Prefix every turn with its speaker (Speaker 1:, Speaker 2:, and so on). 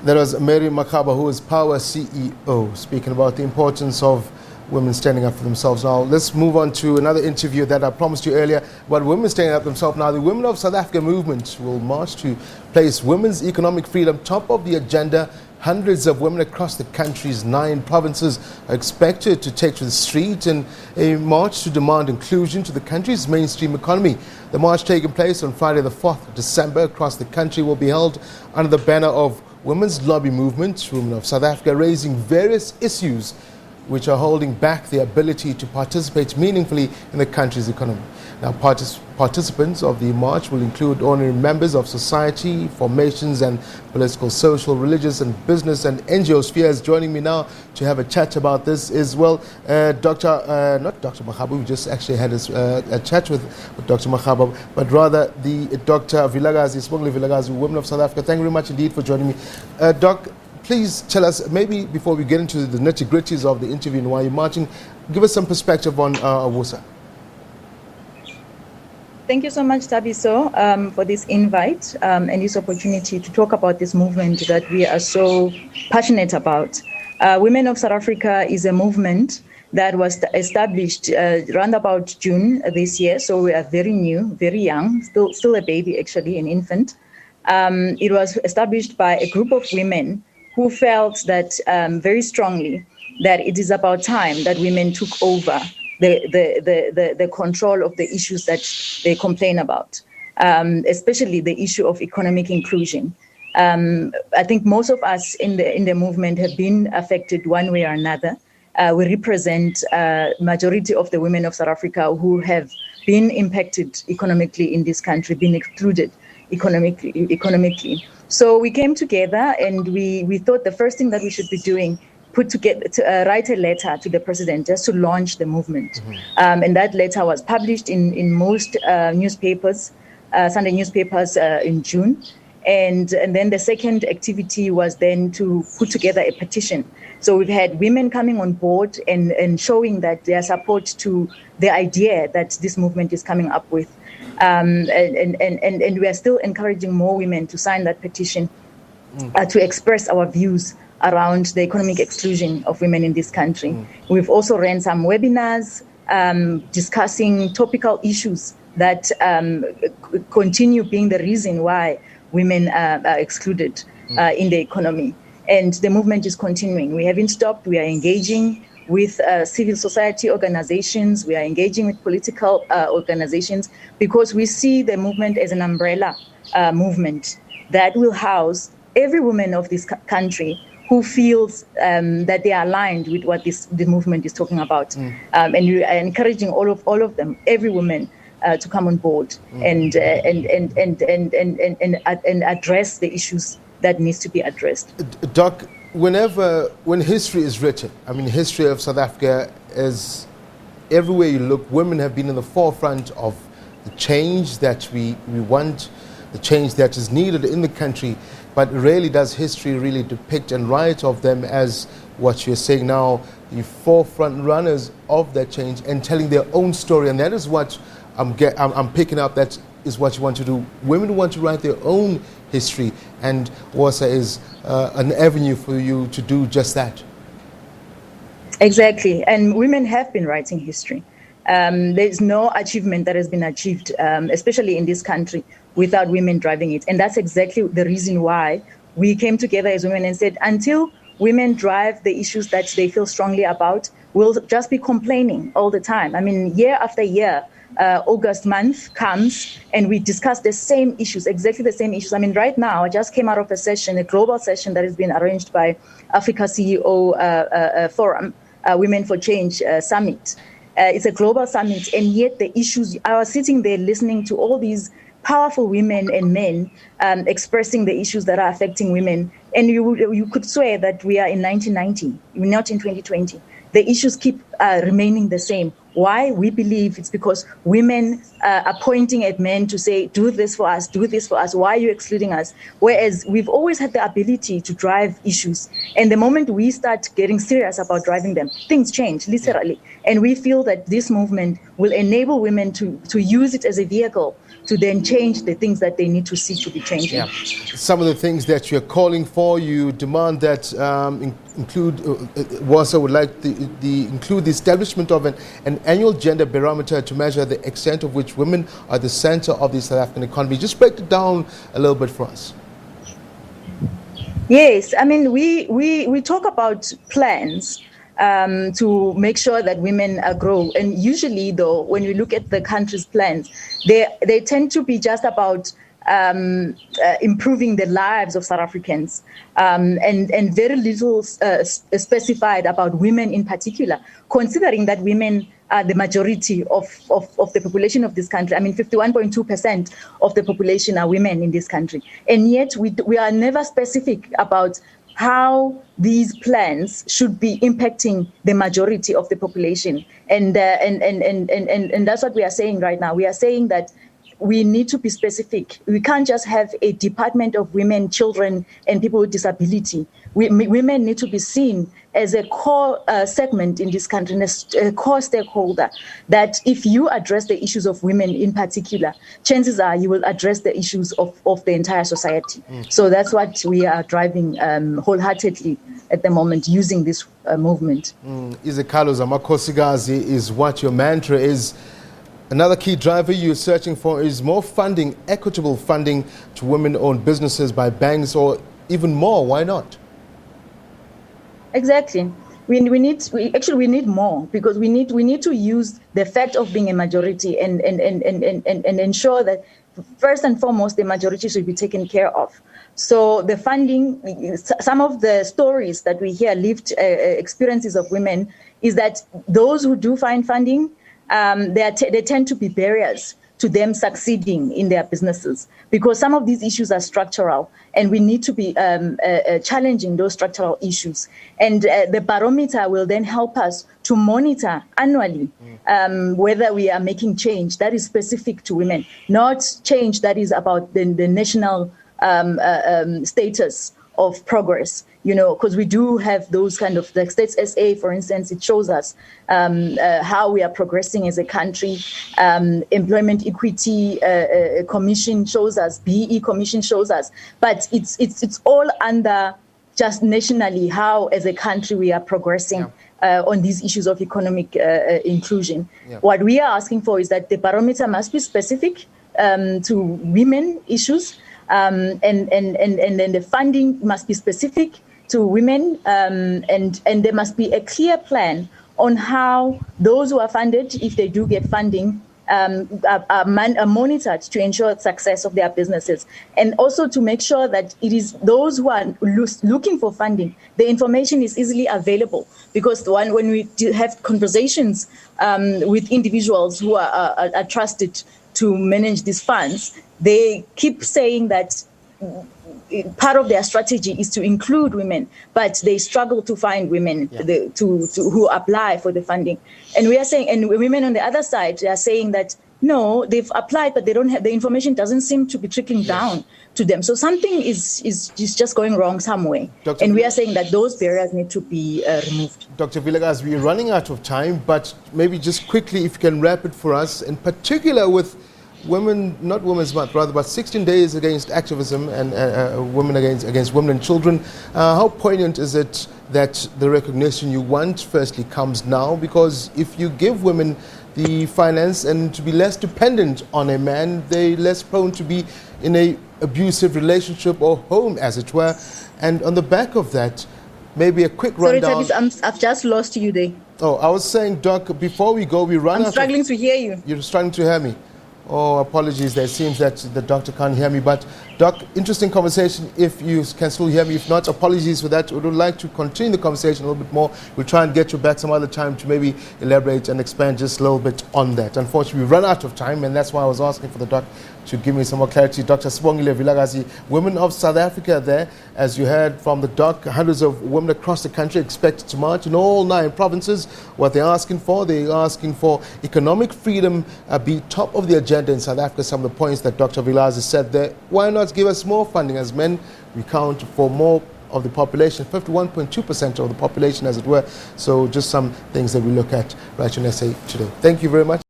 Speaker 1: That was Mary Makaba, who is Power CEO, speaking about the importance of women standing up for themselves. Now, let's move on to another interview that I promised you earlier about women standing up for themselves. Now, the Women of South Africa movement will march to place women's economic freedom top of the agenda. Hundreds of women across the country's 9 provinces are expected to take to the street in a march to demand inclusion to the country's mainstream economy. The march taking place on Friday the 4th of December across the country will be held under the banner of Women's Lobby Movement, Women of South Africa, raising various issues which are holding back their ability to participate meaningfully in the country's economy. Now, participants of the march will include ordinary members of society, formations and political, social, religious and business and NGO spheres. Joining me now to have a chat about this is, well, not Dr. Makaba, we just actually had a chat with Dr. Makaba, but rather the Dr. Vilakazi, Sibongile Vilakazi, Women of South Africa. Thank you very much indeed for joining me. Doc, please tell us, maybe before we get into the nitty-gritties of the interview and why you're marching, give us some perspective on AWUSA.
Speaker 2: Thank you so much, Tabiso, for this invite and this opportunity to talk about this movement that we are so passionate about. Women of South Africa is a movement that was established around about June this year, so we are very new, very young, still a baby, actually, an infant. It was established by a group of women who felt that very strongly that it is about time that women took over the control of the issues that they complain about, especially the issue of economic inclusion. I think most of us in the movement have been affected one way or another. We represent majority of the women of South Africa who have been impacted economically in this country, been excluded economically. So we came together and we thought the first thing that we should be doing, write a letter to the president just to launch the movement. And that letter was published in most newspapers, Sunday newspapers in June. And then the second activity was then to put together a petition. So we've had women coming on board and showing that their support to the idea that this movement is coming up with. And we are still encouraging more women to sign that petition to express our views around the economic exclusion of women in this country. We've also ran some webinars discussing topical issues that continue being the reason why women are excluded in the economy. And the movement is continuing. We haven't stopped. We are engaging with civil society organizations. We are engaging with political organizations because we see the movement as an umbrella movement that will house every woman of this country who feels that they are aligned with what the movement is talking about. And we are encouraging all of them, every woman, to come on board and address the issues that needs to be addressed.
Speaker 1: Doc, when history is written, I mean, history of South Africa is, everywhere you look, women have been in the forefront of the change that we want, the change that is needed in the country. But rarely does history really depict and write of them as what you're saying now, the forefront runners of that change and telling their own story. And that is what I'm picking up, that is what you want to do. Women want to write their own history, and WASA is an avenue for you to do just that.
Speaker 2: Exactly, and women have been writing history. There's no achievement that has been achieved, especially in this country, without women driving it. And that's exactly the reason why we came together as women and said, until women drive the issues that they feel strongly about, we'll just be complaining all the time. I mean, year after year, August month comes and we discuss the same issues, exactly the same issues. I mean, right now, I just came out of a session, a global session that has been arranged by Africa CEO Forum, Women for Change Summit. It's a global summit, and yet the issues, I was sitting there listening to all these powerful women and men expressing the issues that are affecting women. And you could swear that we are in 1990, we're not in 2020. The issues keep remaining the same. Why? We believe it's because women are pointing at men to say, do this for us, do this for us. Why are you excluding us? Whereas we've always had the ability to drive issues. And the moment we start getting serious about driving them, things change, literally. And we feel that this movement will enable women to use it as a vehicle to then change the things that they need to see to be changing.
Speaker 1: Yeah. Some of the things that you're calling for, you demand that WASA would like include the establishment of an annual gender barometer to measure the extent of which women are the center of the South African economy. Just break it down a little bit for us.
Speaker 2: Yes, I mean, we talk about plans to make sure that women grow. And usually, though, when we look at the country's plans, they tend to be just about improving the lives of South Africans, and very little specified about women in particular, considering that women are the majority of the population of this country. I mean, 51.2% of the population are women in this country. And yet we are never specific about how these plans should be impacting the majority of the population. And that's what we are saying right now. We are saying that we need to be specific. We can't just have a department of women, children, and people with disability. Women need to be seen as a core segment in this country, and a core stakeholder, that if you address the issues of women in particular, chances are you will address the issues of the entire society. So that's what we are driving wholeheartedly at the moment, using this movement.
Speaker 1: Izikalo Zamakhosikazi is what your mantra is. Another key driver you're searching for is more funding, equitable funding to women-owned businesses by banks, or even more. Why not?
Speaker 2: Exactly. We need more, because we need to use the fact of being a majority and ensure that first and foremost the majority should be taken care of. So the funding, some of the stories that we hear, lived experiences of women, is that those who do find funding, they tend to be barriers to them succeeding in their businesses, because some of these issues are structural, and we need to be challenging those structural issues. And the barometer will then help us to monitor annually whether we are making change that is specific to women, not change that is about the national status of progress, because we do have those kind of, like States SA, for instance, it shows us how we are progressing as a country. Employment Equity Commission shows us, BE Commission shows us, but it's all under just nationally how, as a country, we are progressing on these issues of economic inclusion. What we are asking for is that the barometer must be specific to women issues. And then the funding must be specific to women, and there must be a clear plan on how those who are funded, if they do get funding, are monitored to ensure success of their businesses, and also to make sure that it is those who are looking for funding, the information is easily available, because when we have conversations with individuals who are trusted to manage these funds, they keep saying that part of their strategy is to include women, but they struggle to find women who apply for the funding. And we are saying, and women on the other side, they are saying that no, they've applied, but they don't have, the information doesn't seem to be trickling down to them. So something is just going wrong somewhere. And we are saying that those barriers need to be removed.
Speaker 1: Dr. Vilakazi, we're running out of time, but maybe just quickly, if you can wrap it for us, in particular with Women, not Women's Month, rather, but 16 days against activism and women against women and children. How poignant is it that the recognition you want, firstly, comes now? Because if you give women the finance and to be less dependent on a man, they're less prone to be in an abusive relationship or home, as it were. And on the back of that, maybe a quick rundown.
Speaker 2: Sorry, I've just lost you there.
Speaker 1: Oh, I was saying, Doc, before we go, we run out.
Speaker 2: I'm struggling to hear you.
Speaker 1: You're struggling to hear me? Oh, apologies. It seems that the doctor can't hear me. But, Doc, interesting conversation. If you can still hear me, if not, apologies for that. We would like to continue the conversation a little bit more. We'll try and get you back some other time to maybe elaborate and expand just a little bit on that. Unfortunately, we run out of time, and that's why I was asking for the doc to give me some more clarity. Dr. Sibongile Vilakazi, Women of South Africa there. As you heard from the doc, hundreds of women across the country expected to march in all 9 provinces. What they're asking for economic freedom be top of the agenda in South Africa. Some of the points that Dr. Vilakazi said there. Why not give us more funding? As men, we count for more of the population, 51.2% of the population, as it were. So just some things that we look at right in SA today. Thank you very much.